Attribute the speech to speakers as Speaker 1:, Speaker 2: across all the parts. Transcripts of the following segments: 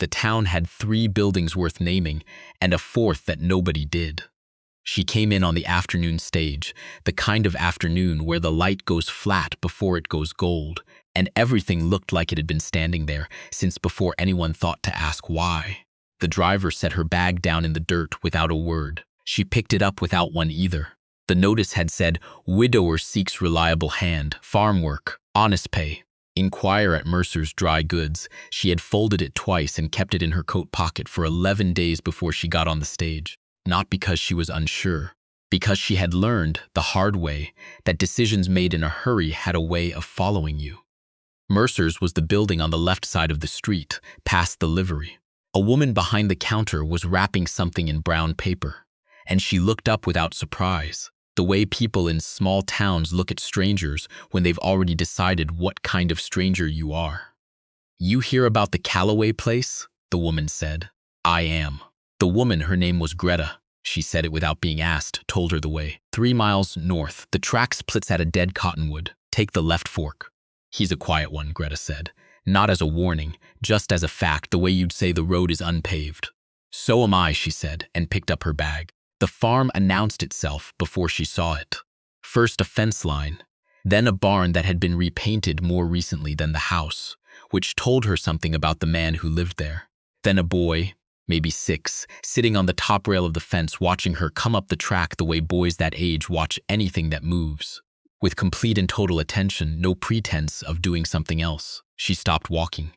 Speaker 1: The town had 3 buildings worth naming, and a 4th that nobody did. She came in on the afternoon stage, the kind of afternoon where the light goes flat before it goes gold, and everything looked like it had been standing there since before anyone thought to ask why. The driver set her bag down in the dirt without a word. She picked it up without one either. The notice had said, "Widower seeks reliable hand, farm work, honest pay. Inquire at Mercer's Dry Goods." She had folded it twice and kept it in her coat pocket for 11 days before she got on the stage. Not because she was unsure, because she had learned the hard way that decisions made in a hurry had a way of following you. Mercer's was the building on the left side of the street, past the livery. A woman behind the counter was wrapping something in brown paper, and she looked up without surprise, the way people in small towns look at strangers when they've already decided what kind of stranger you are. "You hear about the Calloway place?" the woman said. "I am." The woman, her name was Greta. She said it without being asked, told her the way. 3 miles north, the track splits at a dead cottonwood. Take the left fork. "He's a quiet one," Greta said. "Not as a warning, just as a fact, the way you'd say the road is unpaved." "So am I," she said, and picked up her bag. The farm announced itself before she saw it. First a fence line, then a barn that had been repainted more recently than the house, which told her something about the man who lived there. Then a boy, maybe 6, sitting on the top rail of the fence watching her come up the track the way boys that age watch anything that moves. With complete and total attention, no pretense of doing something else. She stopped walking.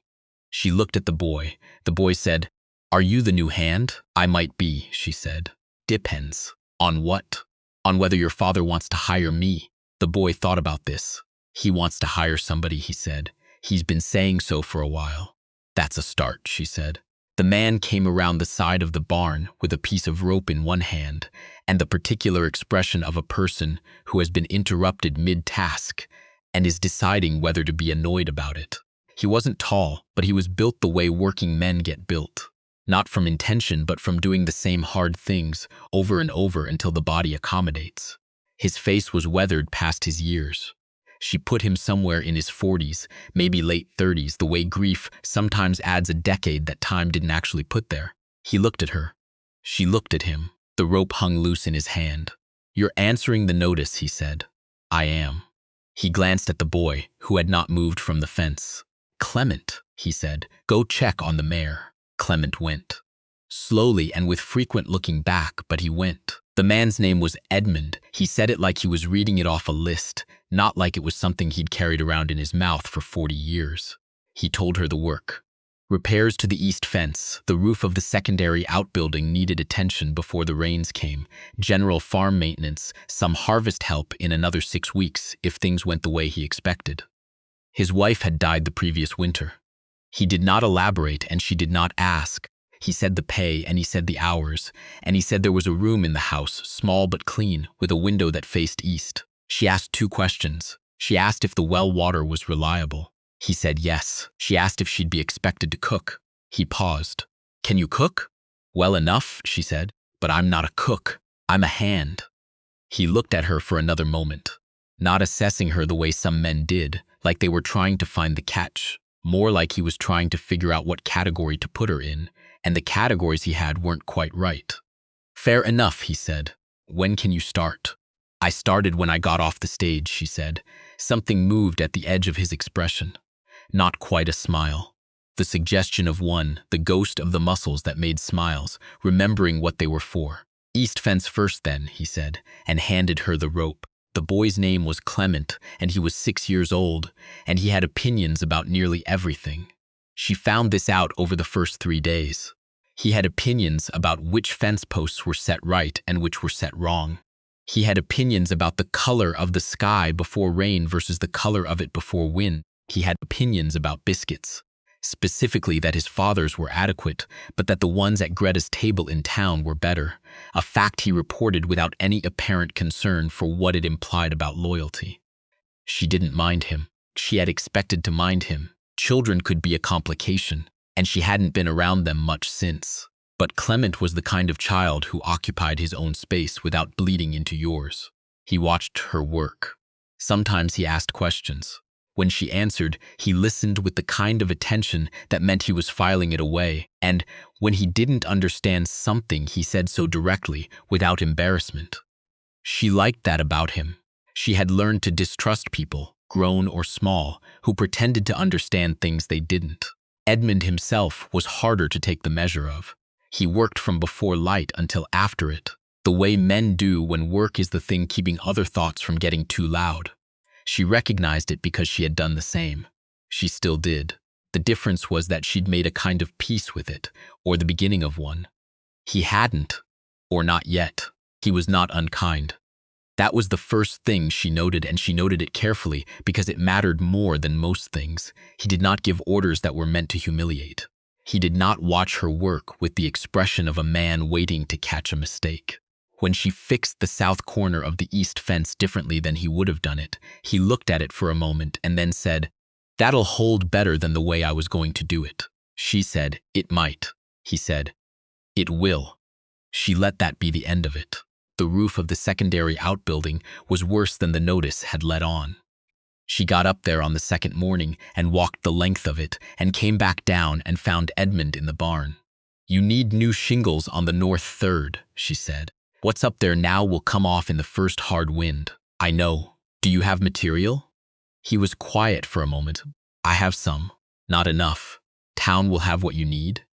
Speaker 1: She looked at the boy. The boy said, "Are you the new hand?" "I might be," she said. "Depends. On what?" "On whether your father wants to hire me." The boy thought about this. "He wants to hire somebody," he said. "He's been saying so for a while." "That's a start," she said. The man came around the side of the barn with a piece of rope in one hand and the particular expression of a person who has been interrupted mid-task and is deciding whether to be annoyed about it. He wasn't tall, but he was built the way working men get built. Not from intention, but from doing the same hard things over and over until the body accommodates. His face was weathered past his years. She put him somewhere in his 40s, maybe late 30s, the way grief sometimes adds a decade that time didn't actually put there. He looked at her. She looked at him. The rope hung loose in his hand. "You're answering the notice," he said. "I am." He glanced at the boy, who had not moved from the fence. "Clement," he said, "go check on the mare." Clement went. Slowly and with frequent looking back, but he went. The man's name was Edmund. He said it like he was reading it off a list, not like it was something he'd carried around in his mouth for 40 years. He told her the work. Repairs to the east fence, the roof of the secondary outbuilding needed attention before the rains came, general farm maintenance, some harvest help in another 6 weeks if things went the way he expected. His wife had died the previous winter. He did not elaborate and she did not ask. He said the pay, and he said the hours, and he said there was a room in the house, small but clean, with a window that faced east. She asked 2 questions. She asked if the well water was reliable. He said yes. She asked if she'd be expected to cook. He paused. "Can you cook?" "Well enough," she said, "but I'm not a cook. I'm a hand." He looked at her for another moment, not assessing her the way some men did, like they were trying to find the catch, more like he was trying to figure out what category to put her in, and the categories he had weren't quite right. "Fair enough," he said. "When can you start?" "I started when I got off the stage," she said. Something moved at the edge of his expression. Not quite a smile. The suggestion of one, the ghost of the muscles that made smiles, remembering what they were for. "East fence first then," he said, and handed her the rope. The boy's name was Clement, and he was 6 years old, and he had opinions about nearly everything. She found this out over the first 3 days. He had opinions about which fence posts were set right and which were set wrong. He had opinions about the color of the sky before rain versus the color of it before wind. He had opinions about biscuits, specifically that his father's were adequate, but that the ones at Greta's table in town were better, a fact he reported without any apparent concern for what it implied about loyalty. She didn't mind him. She had expected to mind him. Children could be a complication, and she hadn't been around them much since. But Clement was the kind of child who occupied his own space without bleeding into yours. He watched her work. Sometimes he asked questions. When she answered, he listened with the kind of attention that meant he was filing it away, and when he didn't understand something, he said so directly, without embarrassment. She liked that about him. She had learned to distrust people, grown or small, who pretended to understand things they didn't. Edmund himself was harder to take the measure of. He worked from before light until after it, the way men do when work is the thing keeping other thoughts from getting too loud. She recognized it because she had done the same. She still did. The difference was that she'd made a kind of peace with it, or the beginning of one. He hadn't, or not yet. He was not unkind. That was the first thing she noted, and she noted it carefully because it mattered more than most things. He did not give orders that were meant to humiliate. He did not watch her work with the expression of a man waiting to catch a mistake. When she fixed the south corner of the east fence differently than he would have done it, he looked at it for a moment and then said, "That'll hold better than the way I was going to do it." She said, "It might." He said, "It will." She let that be the end of it. The roof of the secondary outbuilding was worse than the notice had let on. She got up there on the second morning and walked the length of it and came back down and found Edmund in the barn. "You need new shingles on the north third," she said. "What's up there now will come off in the first hard wind." "I know. Do you have material?" He was quiet for a moment. "I have some. Not enough. Town will have what you need?"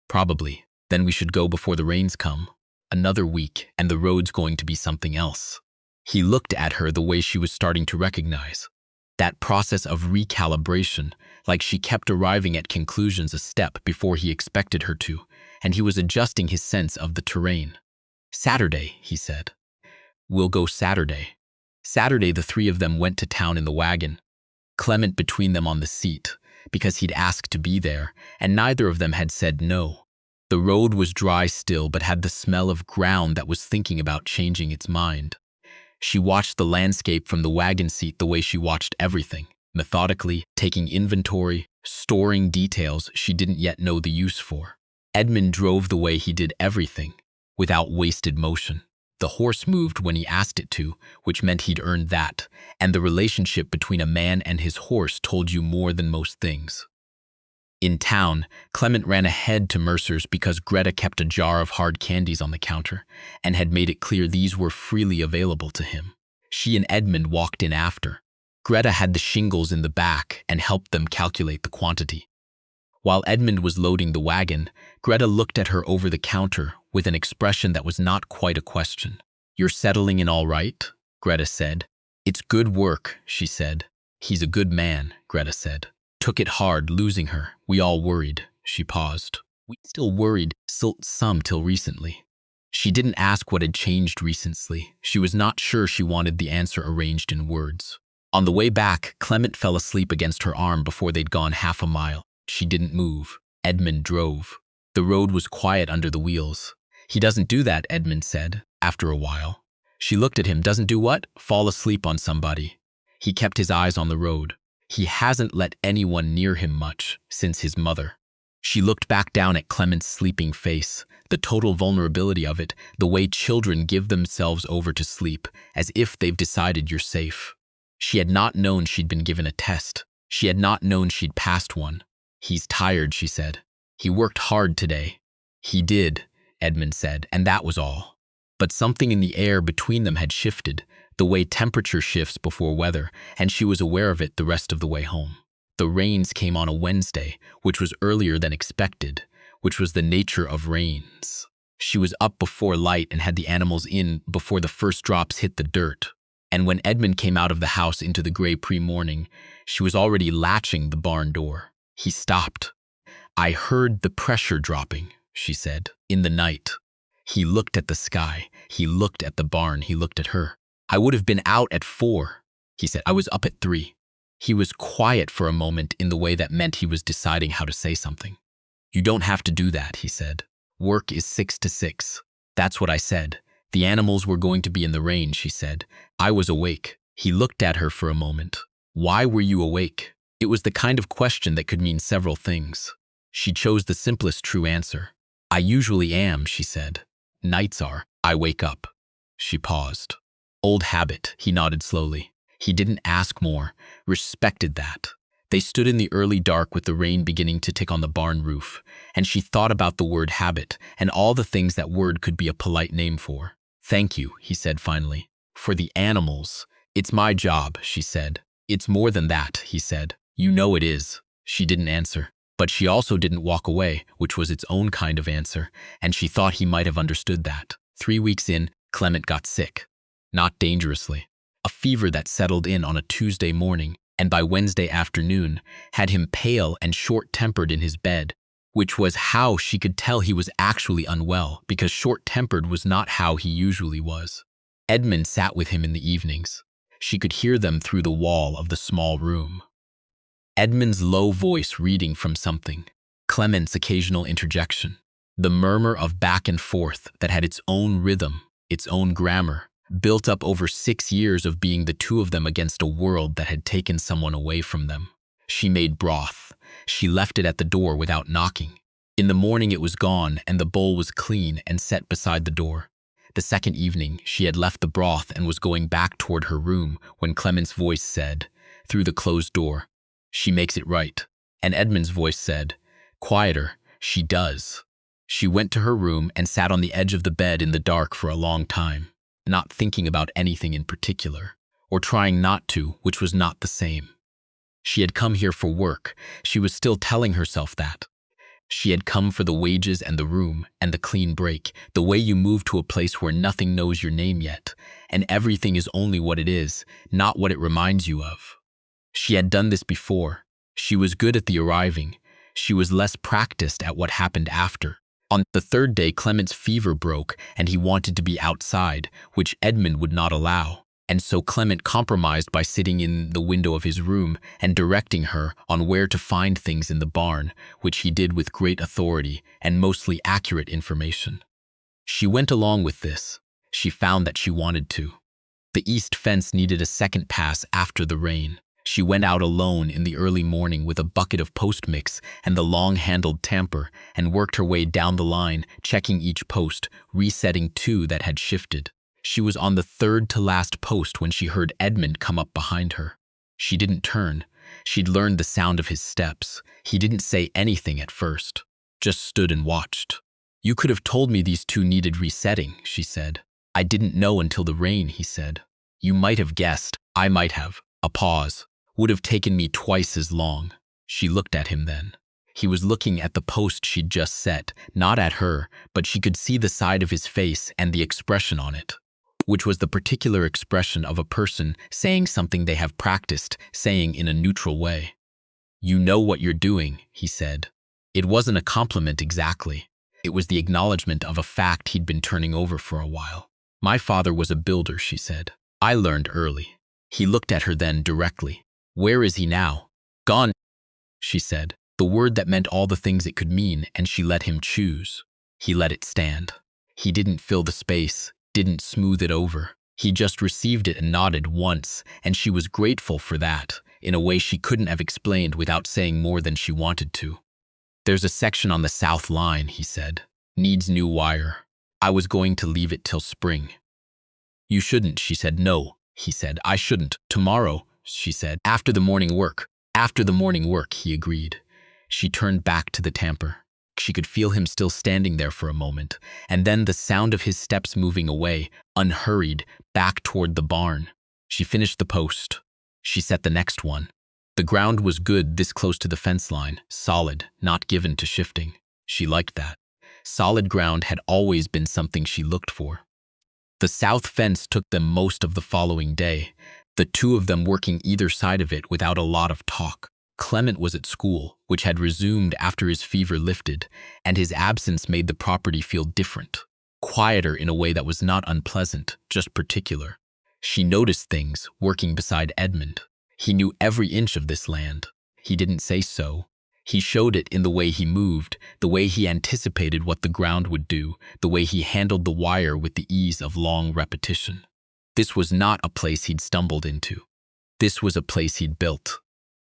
Speaker 1: "Probably. Then we should go before the rains come. Another week, and the road's going to be something else." He looked at her the way she was starting to recognize. That process of recalibration, like she kept arriving at conclusions a step before he expected her to, and he was adjusting his sense of the terrain. "Saturday," he said. "We'll go Saturday." Saturday, the three of them went to town in the wagon, Clement between them on the seat, because he'd asked to be there, and neither of them had said no. The road was dry still, but had the smell of ground that was thinking about changing its mind. She watched the landscape from the wagon seat the way she watched everything, methodically, taking inventory, storing details she didn't yet know the use for. Edmund drove the way he did everything, without wasted motion. The horse moved when he asked it to, which meant he'd earned that, and the relationship between a man and his horse told you more than most things. In town, Clement ran ahead to Mercer's because Greta kept a jar of hard candies on the counter and had made it clear these were freely available to him. She and Edmund walked in after. Greta had the shingles in the back and helped them calculate the quantity. While Edmund was loading the wagon, Greta looked at her over the counter with an expression that was not quite a question. "You're settling in all right?" Greta said. "It's good work," she said. "He's a good man," Greta said. "Took it hard losing her. We all worried." She paused. "We still worried, some till recently." She didn't ask what had changed recently. She was not sure she wanted the answer arranged in words. On the way back, Clement fell asleep against her arm before they'd gone half a mile. She didn't move. Edmund drove. The road was quiet under the wheels. "He doesn't do that," Edmund said, after a while. She looked at him. "Doesn't do what?" "Fall asleep on somebody." He kept his eyes on the road. "He hasn't let anyone near him much since his mother." She looked back down at Clement's sleeping face, the total vulnerability of it, the way children give themselves over to sleep, as if they've decided you're safe. She had not known she'd been given a test. She had not known she'd passed one. "He's tired," she said. "He worked hard today." "He did," Edmund said, and that was all. But something in the air between them had shifted, the way temperature shifts before weather, and she was aware of it the rest of the way home. The rains came on a Wednesday, which was earlier than expected, which was the nature of rains. She was up before light and had the animals in before the first drops hit the dirt. And when Edmund came out of the house into the gray pre-morning, she was already latching the barn door. He stopped. "I heard the pressure dropping," she said, "in the night." He looked at the sky. He looked at the barn. He looked at her. "I would have been out at 4, he said. "I was up at 3. He was quiet for a moment in the way that meant he was deciding how to say something. "You don't have to do that," he said. "Work is 6 to 6. That's what I said. The animals were going to be in the rain," she said. "I was awake." He looked at her for a moment. "Why were you awake?" It was the kind of question that could mean several things. She chose the simplest true answer. "I usually am," she said. "Nights are. I wake up." She paused. "Old habit," he nodded slowly. He didn't ask more, respected that. They stood in the early dark with the rain beginning to tick on the barn roof, and she thought about the word habit and all the things that word could be a polite name for. "Thank you," he said finally. "For the animals. It's my job," she said. "It's more than that," he said. "You know it is." She didn't answer. But she also didn't walk away, which was its own kind of answer, and she thought he might have understood that. 3 weeks in, Clement got sick. Not dangerously. A fever that settled in on a Tuesday morning, and by Wednesday afternoon, had him pale and short-tempered in his bed, which was how she could tell he was actually unwell, because short-tempered was not how he usually was. Edmund sat with him in the evenings. She could hear them through the wall of the small room. Edmund's low voice reading from something, Clement's occasional interjection, the murmur of back and forth that had its own rhythm, its own grammar, built up over 6 years of being the two of them against a world that had taken someone away from them. She made broth. She left it at the door without knocking. In the morning it was gone, and the bowl was clean and set beside the door. The second evening, she had left the broth and was going back toward her room when Clement's voice said, through the closed door, "She makes it right." And Edmund's voice said, quieter, "She does." She went to her room and sat on the edge of the bed in the dark for a long time, not thinking about anything in particular, or trying not to, which was not the same. She had come here for work. She was still telling herself that. She had come for the wages and the room and the clean break, the way you move to a place where nothing knows your name yet, and everything is only what it is, not what it reminds you of. She had done this before. She was good at the arriving. She was less practiced at what happened after. On the third day, Clement's fever broke, and he wanted to be outside, which Edmund would not allow. And so Clement compromised by sitting in the window of his room and directing her on where to find things in the barn, which he did with great authority and mostly accurate information. She went along with this. She found that she wanted to. The east fence needed a second pass after the rain. She went out alone in the early morning with a bucket of post mix and the long-handled tamper and worked her way down the line, checking each post, resetting 2 that had shifted. She was on the third-to-last post when she heard Edmund come up behind her. She didn't turn. She'd learned the sound of his steps. He didn't say anything at first, just stood and watched. "You could have told me these 2 needed resetting," she said. "I didn't know until the rain," he said. "You might have guessed. I might have." A pause. "Would have taken me twice as long." She looked at him then. He was looking at the post she'd just set, not at her, but she could see the side of his face and the expression on it, which was the particular expression of a person saying something they have practiced saying in a neutral way. "You know what you're doing," he said. It wasn't a compliment exactly. It was the acknowledgement of a fact he'd been turning over for a while. "My father was a builder," she said. "I learned early." He looked at her then directly. "Where is he now?" "Gone," she said, the word that meant all the things it could mean, and she let him choose. He let it stand. He didn't fill the space, didn't smooth it over. He just received it and nodded once, and she was grateful for that, in a way she couldn't have explained without saying more than she wanted to. "There's a section on the south line," he said. "Needs new wire. I was going to leave it till spring." "You shouldn't," she said. "No," he said. "I shouldn't. Tomorrow," she said. "After the morning work." "After the morning work," he agreed. She turned back to the tamper. She could feel him still standing there for a moment, and then the sound of his steps moving away, unhurried, back toward the barn. She finished the post. She set the next one. The ground was good this close to the fence line, solid, not given to shifting. She liked that. Solid ground had always been something she looked for. The south fence took them most of the following day, the 2 of them working either side of it without a lot of talk. Clement was at school, which had resumed after his fever lifted, and his absence made the property feel different, quieter in a way that was not unpleasant, just particular. She noticed things, working beside Edmund. He knew every inch of this land. He didn't say so. He showed it in the way he moved, the way he anticipated what the ground would do, the way he handled the wire with the ease of long repetition. This was not a place he'd stumbled into. This was a place he'd built.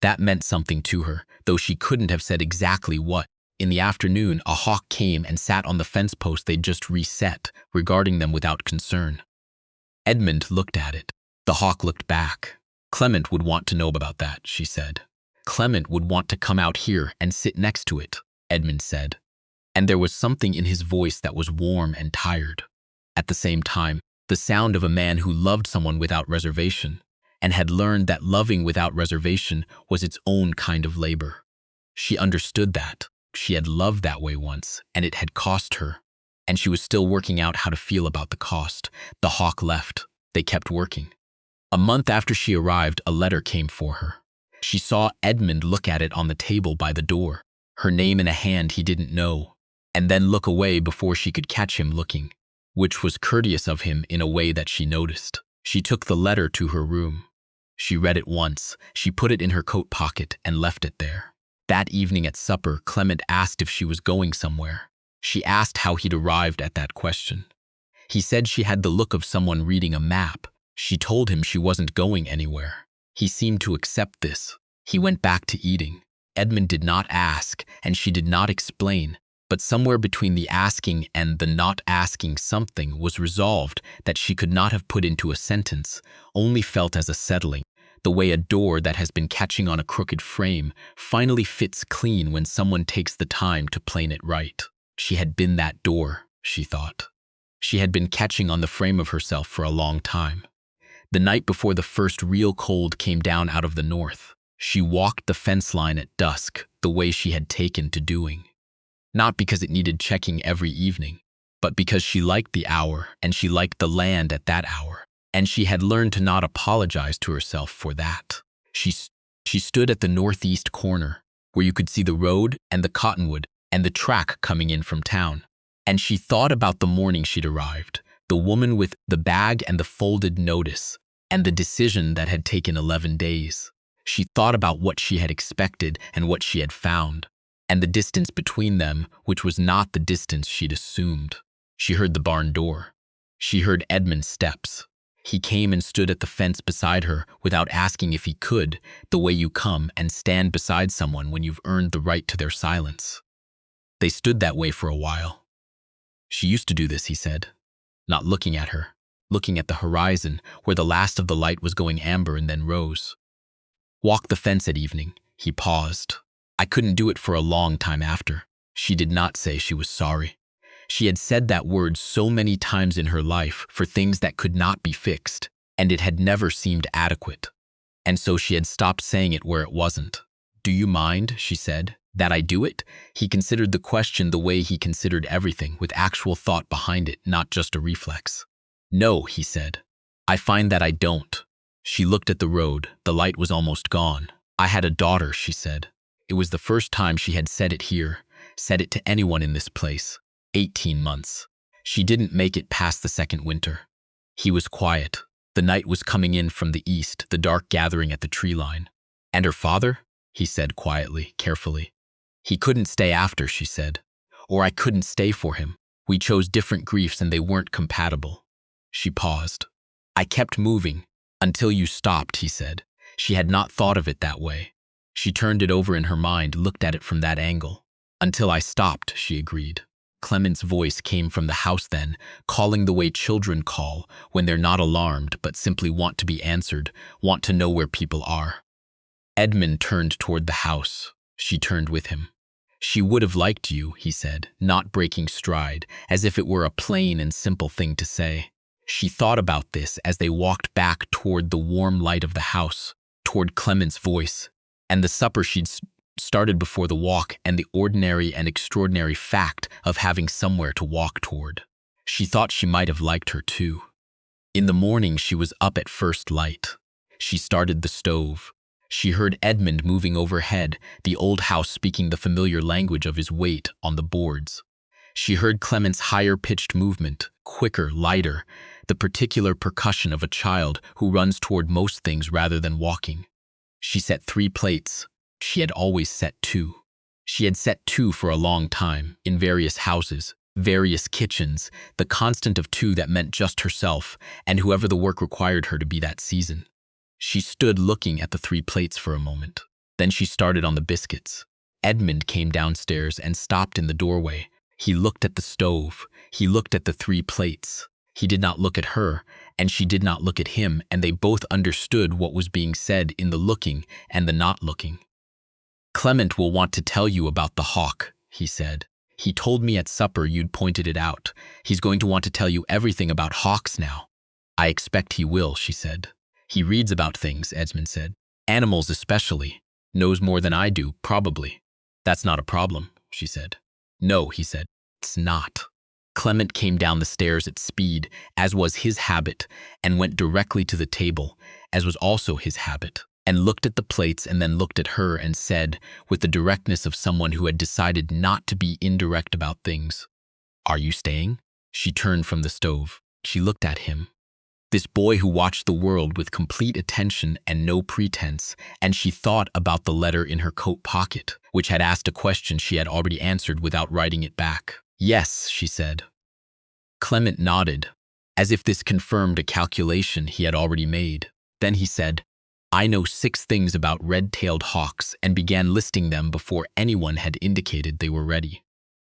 Speaker 1: That meant something to her, though she couldn't have said exactly what. In the afternoon, a hawk came and sat on the fence post they'd just reset, regarding them without concern. Edmund looked at it. The hawk looked back. Clement would want to know about that, she said. Clement would want to come out here and sit next to it, Edmund said. And there was something in his voice that was warm and tired. At the same time, the sound of a man who loved someone without reservation, and had learned that loving without reservation was its own kind of labor. She understood that. She had loved that way once, and it had cost her. And she was still working out how to feel about the cost. The hawk left. They kept working. A month after she arrived, a letter came for her. She saw Edmund look at it on the table by the door, her name in a hand he didn't know, and then look away before she could catch him looking, which was courteous of him in a way that she noticed. She took the letter to her room. She read it once. She put it in her coat pocket and left it there. That evening at supper, Clement asked if she was going somewhere. She asked how he'd arrived at that question. He said she had the look of someone reading a map. She told him she wasn't going anywhere. He seemed to accept this. He went back to eating. Edmund did not ask, and she did not explain, but somewhere between the asking and the not asking something was resolved that she could not have put into a sentence, only felt as a settling, the way a door that has been catching on a crooked frame finally fits clean when someone takes the time to plane it right. She had been that door, she thought. She had been catching on the frame of herself for a long time. The night before the first real cold came down out of the north, she walked the fence line at dusk the way she had taken to doing. Not because it needed checking every evening, but because she liked the hour and she liked the land at that hour, and she had learned to not apologize to herself for that. She stood at the northeast corner, where you could see the road and the cottonwood and the track coming in from town, and she thought about the morning she'd arrived, the woman with the bag and the folded notice, and the decision that had taken 11 days. She thought about what she had expected and what she had found, and the distance between them, which was not the distance she'd assumed. She heard the barn door. She heard Edmund's steps. He came and stood at the fence beside her without asking if he could, the way you come and stand beside someone when you've earned the right to their silence. They stood that way for a while. She used to do this, he said, not looking at her, looking at the horizon where the last of the light was going amber and then rose. Walk the fence at evening, he paused. I couldn't do it for a long time after. She did not say she was sorry. She had said that word so many times in her life for things that could not be fixed, and it had never seemed adequate. And so she had stopped saying it where it wasn't. Do you mind, she said, that I do it? He considered the question the way he considered everything, with actual thought behind it, not just a reflex. No, he said. I find that I don't. She looked at the road. The light was almost gone. I had a daughter, she said. It was the first time she had said it here, said it to anyone in this place. 18 months. She didn't make it past the second winter. He was quiet. The night was coming in from the east, the dark gathering at the tree line. And her father? He said quietly, carefully. He couldn't stay after, she said. Or I couldn't stay for him. We chose different griefs and they weren't compatible. She paused. I kept moving. Until you stopped, he said. She had not thought of it that way. She turned it over in her mind, looked at it from that angle. Until I stopped, she agreed. Clement's voice came from the house then, calling the way children call when they're not alarmed but simply want to be answered, want to know where people are. Edmund turned toward the house. She turned with him. She would have liked you, he said, not breaking stride, as if it were a plain and simple thing to say. She thought about this as they walked back toward the warm light of the house, toward Clement's voice, and the supper she'd started before the walk, and the ordinary and extraordinary fact of having somewhere to walk toward. She thought she might have liked her too. In the morning she was up at first light. She started the stove. She heard Edmund moving overhead, the old house speaking the familiar language of his weight on the boards. She heard Clement's higher-pitched movement, quicker, lighter, the particular percussion of a child who runs toward most things rather than walking. She set 3 plates. She had always set 2. She had set 2 for a long time, in various houses, various kitchens, the constant of 2 that meant just herself and whoever the work required her to be that season. She stood looking at the 3 plates for a moment. Then she started on the biscuits. Edmund came downstairs and stopped in the doorway. He looked at the stove. He looked at the 3 plates. He did not look at her, and she did not look at him, and they both understood what was being said in the looking and the not looking. "Clement will want to tell you about the hawk," he said. "He told me at supper you'd pointed it out. He's going to want to tell you everything about hawks now." "I expect he will," she said. "He reads about things," Esmond said. "Animals especially. Knows more than I do, probably." "That's not a problem," she said. "No," he said. "It's not." Clement came down the stairs at speed, as was his habit, and went directly to the table, as was also his habit, and looked at the plates and then looked at her and said, with the directness of someone who had decided not to be indirect about things, "Are you staying?" She turned from the stove. She looked at him. This boy who watched the world with complete attention and no pretense, and she thought about the letter in her coat pocket, which had asked a question she had already answered without writing it back. "Yes," she said. Clement nodded, as if this confirmed a calculation he had already made. Then he said, "I know 6 things about red-tailed hawks," and began listing them before anyone had indicated they were ready.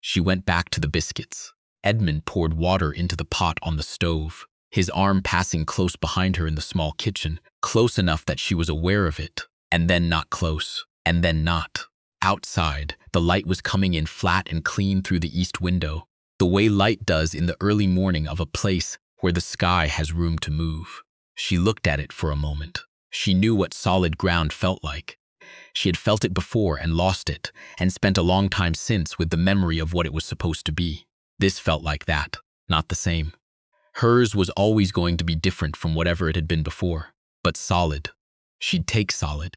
Speaker 1: She went back to the biscuits. Edmund poured water into the pot on the stove, his arm passing close behind her in the small kitchen, close enough that she was aware of it, and then not close, and then not. Outside, the light was coming in flat and clean through the east window, the way light does in the early morning of a place where the sky has room to move. She looked at it for a moment. She knew what solid ground felt like. She had felt it before and lost it, and spent a long time since with the memory of what it was supposed to be. This felt like that, not the same. Hers was always going to be different from whatever it had been before, but solid. She'd take solid.